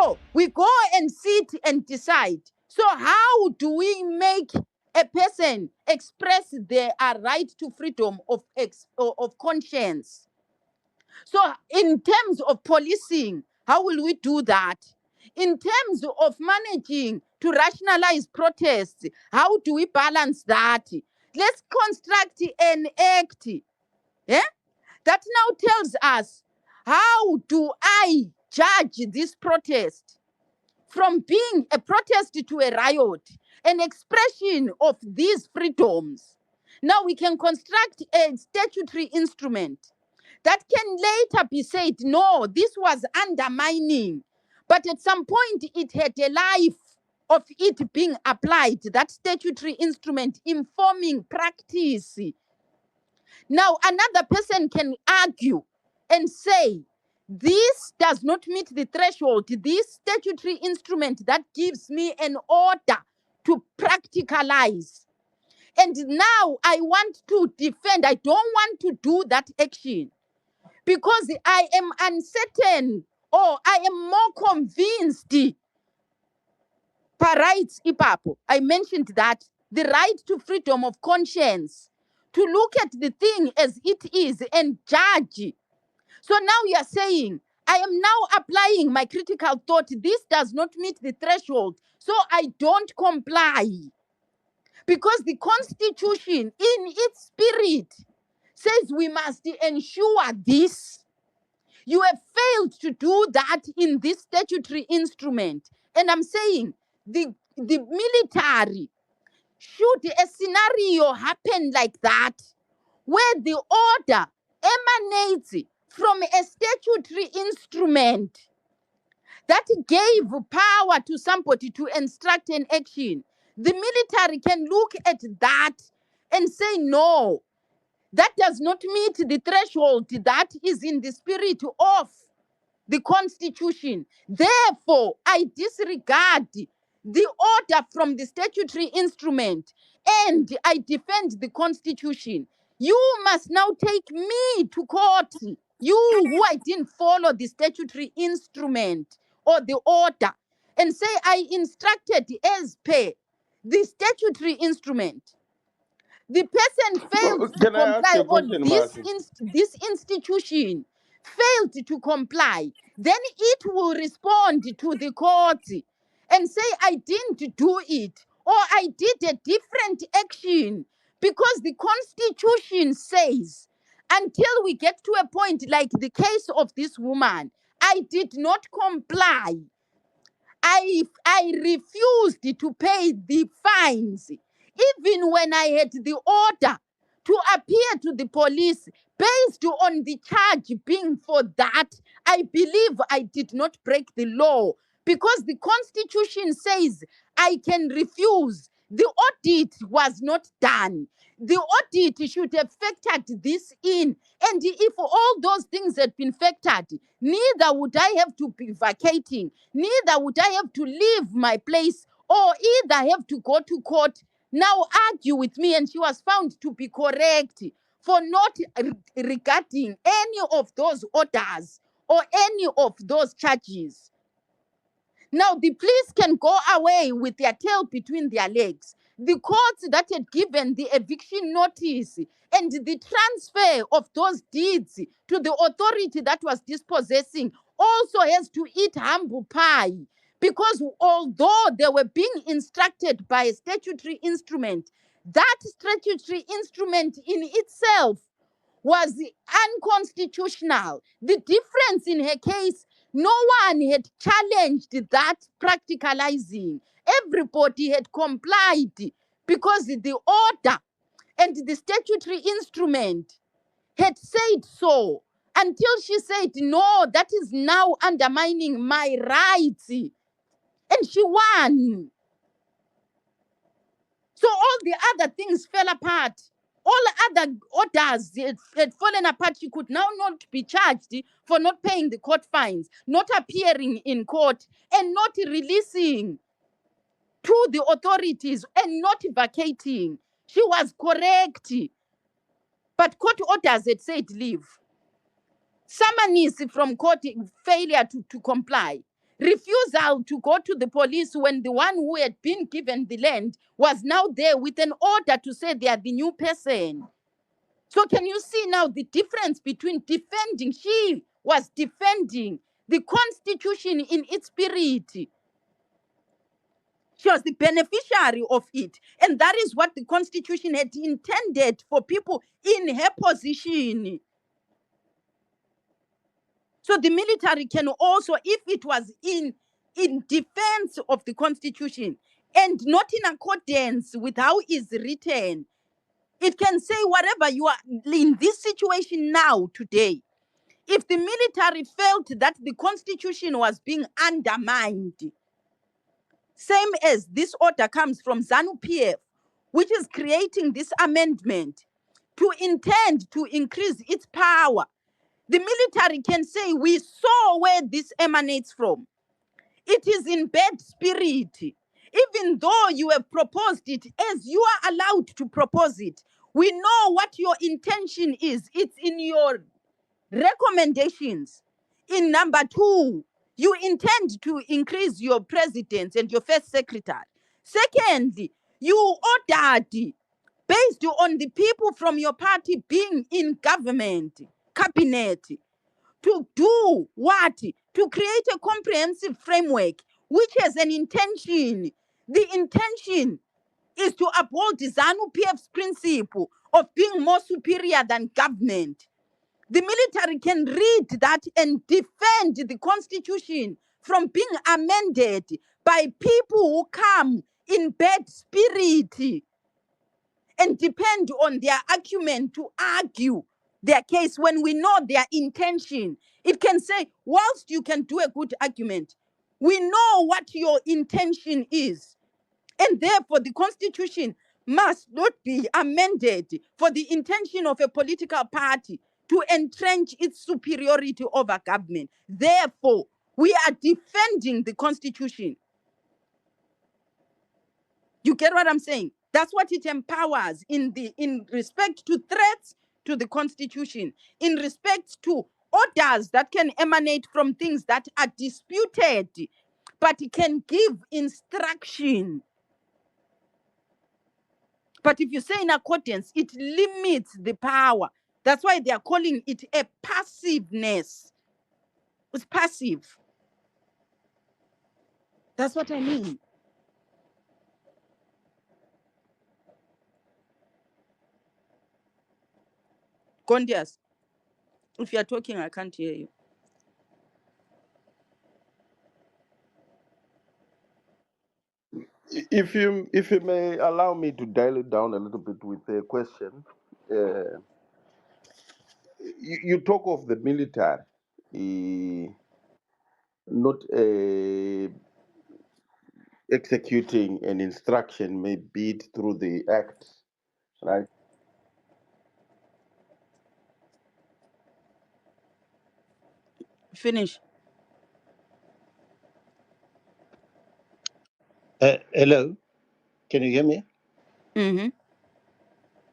So we go and sit and decide. So how do we make a person express their right to freedom of conscience? So in terms of policing, how will we do that? In terms of managing to rationalize protests, how do we balance that? Let's construct an act that now tells us, how do I judge this protest from being a protest to a riot, an expression of these freedoms? Now we can construct a statutory instrument that can later be said, no, this was undermining. But at some point, it had a life of it being applied, that statutory instrument informing practice. Now, another person can argue and say, this does not meet the threshold, this statutory instrument that gives me an order to practicalize. And now I want to defend, I don't want to do that action because I am uncertain or I am more convinced. Per rights, Ipapo, I mentioned that the right to freedom of conscience, to look at the thing as it is and judge. So now you are saying, I am now applying my critical thought. This does not meet the threshold, so I don't comply. Because the Constitution, in its spirit, says we must ensure this. You have failed to do that in this statutory instrument. And I'm saying the military, should a scenario happen like that, where the order emanates from a statutory instrument that gave power to somebody to instruct an action, the military can look at that and say, no, that does not meet the threshold that is in the spirit of the Constitution. Therefore, I disregard the order from the statutory instrument and I defend the Constitution. You must now take me to court, you who I didn't follow the statutory instrument or the order, and say I instructed as per the statutory instrument. The person failed to Can I ask comply you a on question, Martin? this institution, failed to comply, then it will respond to the court and say, I didn't do it, or I did a different action, because the Constitution says, until we get to a point like the case of this woman, I did not comply. I refused to pay the fines, even when I had the order to appear to the police based on the charge being for that. I believe I did not break the law because the Constitution says I can refuse. The audit was not done. The audit should have factored this in. And if all those things had been factored, neither would I have to be vacating, neither would I have to leave my place, or either have to go to court, now argue with me. And she was found to be correct for not regarding any of those orders or any of those charges. Now, the police can go away with their tail between their legs. The courts that had given the eviction notice and the transfer of those deeds to the authority that was dispossessing also has to eat humble pie. Because although they were being instructed by a statutory instrument, that statutory instrument in itself was unconstitutional. The difference in her case, no one had challenged that practicalizing. Everybody had complied because the order and the statutory instrument had said so, until she said, no, that is now undermining my rights. And she won. So all the other things fell apart. All other orders had fallen apart. She could now not be charged for not paying the court fines, not appearing in court, and not releasing to the authorities, and not vacating. She was correct. But court orders had said leave. Summons from court, failure to comply. Refusal to go to the police when the one who had been given the land was now there with an order to say they are the new person. So can you see now the difference between defending? She was defending the constitution in its spirit. She was the beneficiary of it. And that is what the constitution had intended for people in her position. So the military can also, if it was in defense of the constitution and not in accordance with how it's written, it can say whatever you are in this situation now, today. If the military felt that the constitution was being undermined, same as this order comes from ZANU-PF, which is creating this amendment to intend to increase its power, the military can say, we saw where this emanates from. It is in bad spirit. Even though you have proposed it, as you are allowed to propose it, we know what your intention is. It's in your recommendations. In number 2, you intend to increase your president and your first secretary. Secondly, you ordered, based on the people from your party being in government, cabinet, to do what? To create a comprehensive framework which has an intention. The intention is to uphold the ZANU-PF's principle of being more superior than government. The military can read that and defend the constitution from being amended by people who come in bad spirit and depend on their acumen to argue their case when we know their intention. It can say, whilst you can do a good argument, we know what your intention is. And therefore, the constitution must not be amended for the intention of a political party to entrench its superiority over government. Therefore, we are defending the constitution. You get what I'm saying? That's what it empowers in respect to threats to the constitution, in respect to orders that can emanate from things that are disputed, but it can give instruction. But if you say in accordance, it limits the power. That's why they are calling it a passiveness. It's passive. That's what I mean. Gondias, if you're talking, I can't hear you. If you may allow me to dial it down a little bit with a question, you talk of the military, not executing an instruction, may be it through the act, right? Finish. Hello, can you hear me? Mm-hmm.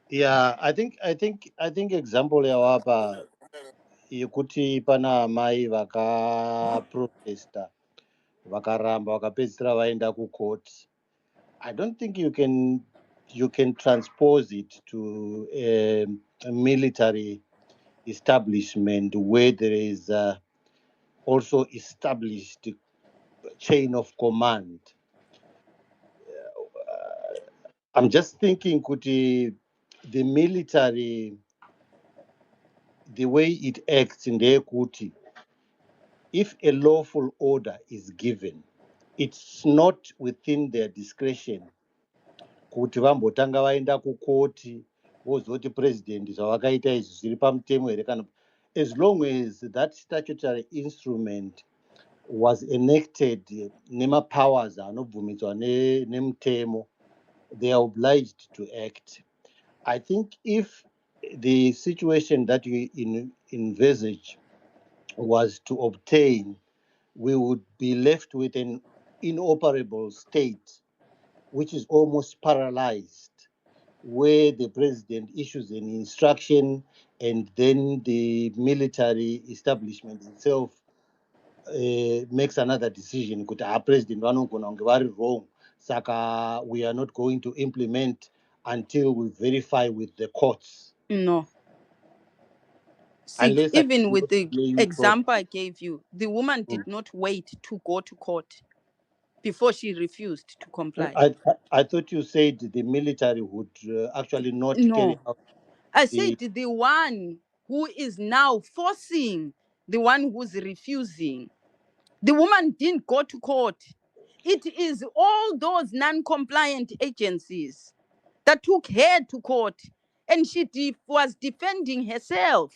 Yeah, I think example ya hapa yekuti pana mai vakaprotesta vakaramba vakapedzisira vaenda kucourt. I don't think you can transpose it to a military establishment where there is also established chain of command. I'm just thinking, could the military, the way it acts in the Kuti, if a lawful order is given, it's not within their discretion kuti vambotanga vaenda kukoti vozoti president zvavakaita izvi zviri pamutemo here kana, as long as that statutory instrument was enacted nemapowers anobvumidzwa nemutemo, they are obliged to act. I think if the situation that we envisage was to obtain, we would be left with an inoperable state, which is almost paralyzed, where the president issues an instruction and then the military establishment itself makes another decision kuti president vanogona kunge vari wrong, saka we are not going to implement until we verify with the courts. No. See, Unless I even with cannot the play you example I gave you, the woman did Mm. not wait to go to court before she refused to comply. I thought you said the military would actually not carry No, out I the. said the one who is now forcing the one who's refusing. The woman didn't go to court. It is all those non-compliant agencies that took her to court, and she was defending herself.